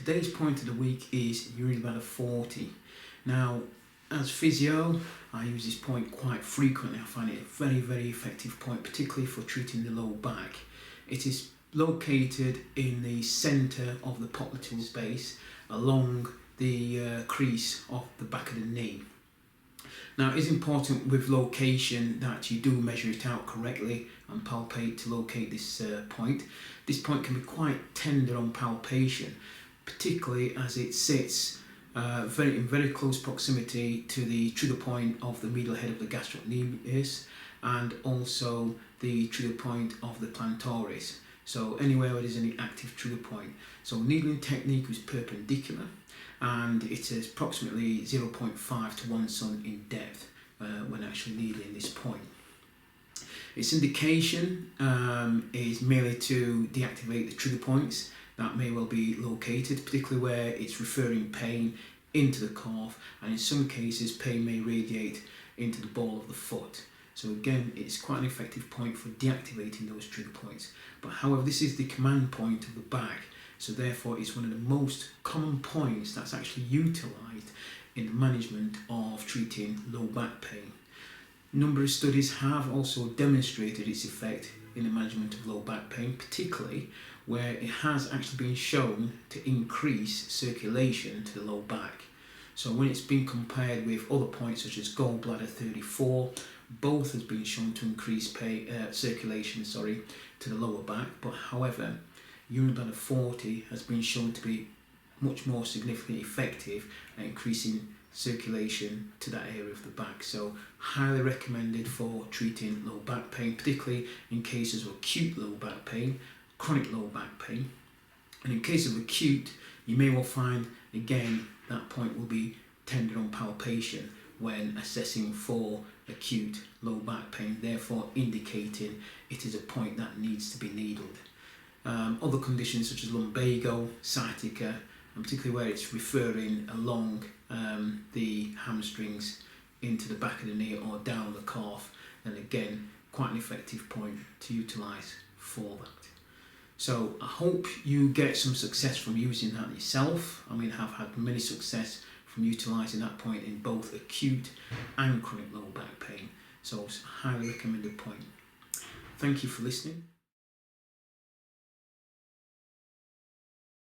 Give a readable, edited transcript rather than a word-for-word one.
Today's point of the week is urinary bladder 40. Now, as physio, I use this point quite frequently. I find it a very effective point, particularly for treating the low back. It is located in the centre of the popliteal space along the crease of the back of the knee. Now, it is important with location that you do measure it out correctly and palpate to locate this point. This point can be quite tender on palpation, particularly as it sits in very close proximity to the trigger point of the medial head of the gastrocnemius and also the trigger point of the plantaris. So anywhere where there's any active trigger point. So needling technique is perpendicular and it is approximately 0.5 to 1 cm in depth when actually needling this point. Its indication is merely to deactivate the trigger points that may well be located, particularly where it's referring pain into the calf, and in some cases pain may radiate into the ball of the foot. So again, it's quite an effective point for deactivating those trigger points. But however, this is the command point of the back, so therefore it's one of the most common points that's actually utilised in the management of treating low back pain. A number of studies have also demonstrated its effect in the management of low back pain, particularly where it has actually been shown to increase circulation to the low back. So when it's been compared with other points such as gallbladder 34, both has been shown to increase circulation to the lower back, but however, urinary bladder 40 has been shown to be much more significantly effective at increasing circulation to that area of the back. So highly recommended for treating low back pain, particularly in cases of acute low back pain, chronic low back pain. And in case of acute, you may well find again that point will be tender on palpation when assessing for acute low back pain, therefore indicating it is a point that needs to be needled. Other conditions such as lumbago, sciatica, and particularly where it's referring along the hamstrings into the back of the knee or down the calf, then again quite an effective point to utilise for that. So I hope you get some success from using that yourself. I mean, I've had many success from utilising that point in both acute and chronic low back pain, so it's a highly recommended point. Thank you for listening.